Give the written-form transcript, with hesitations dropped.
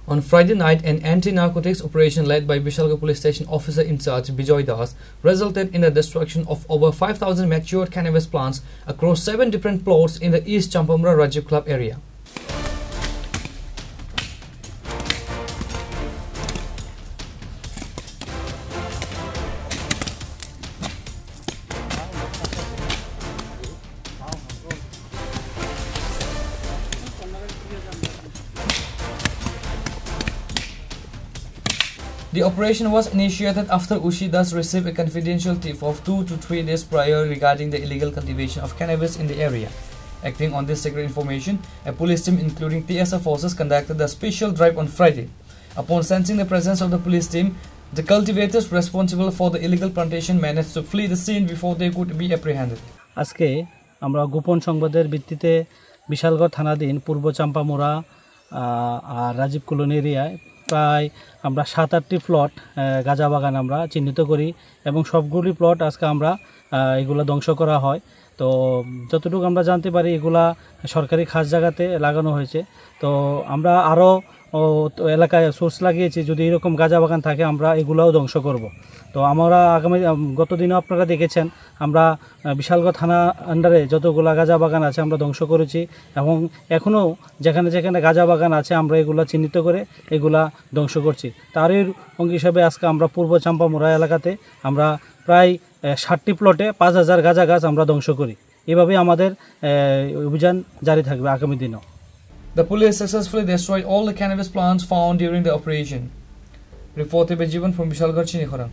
On Friday night, an anti-narcotics operation led by Vishalgarh Police Station Officer in Charge Bijoy Das resulted in the destruction of over 5,000 matured cannabis plants across 7 different plots in the East Champamura Rajiv Club area. The operation was initiated after Ushi Das received a confidential tip of 2 to 3 days prior regarding the illegal cultivation of cannabis in the area. Acting on this secret information, a police team including TSF forces conducted a special drive on Friday. Upon sensing the presence of the police team, the cultivators responsible for the illegal plantation managed to flee the scene before they could be apprehended. আজকে আমরা গোপন সংবাদের ভিত্তিতে বিশালগড় থানাধীন পূর্ব চাম্পামুরা আর Rajib colony এরিয়ায় প্রায় আমরা 7-8টি plot গাঁজা বাগান আমরা চিহ্নিত করি এবং সবগুলি প্লট আজকে আমরা এগুলা ধ্বংস করা হয়। তো যতটুকু আমরা জানতে পারি এগুলা সরকারি খাস জায়গাতে লাগানো হয়েছে। তো আমরা আরও এলাকায় সোর্স লাগিয়েছি, যদি এরকম গাঁজা বাগান থাকে আমরা এগুলাও ধ্বংস করব। তো আমরা আগামী গত দিনও আপনারা দেখেছেন আমরা বিশালগড় থানা আন্ডারে যতগুলা গাঁজা বাগান আছে আমরা ধ্বংস করেছি এবং এখনও যেখানে যেখানে গাঁজা বাগান আছে আমরা এগুলা চিহ্নিত করে এগুলা ধ্বংস করছি। তারই অঙ্গ হিসাবে আজকে আমরা পূর্ব চাম্পামুরা এলাকাতে আমরা প্রায় 60টি প্লটে 5,000 গাঁজা গাছ আমরা ধ্বংস করি। এভাবে আমাদের অভিযান জারি থাকবে আগামী দিনও। The police successfully destroyed all the cannabis plants found during the operation. Reported by Jivan from Vishalgarh, Chinikhara.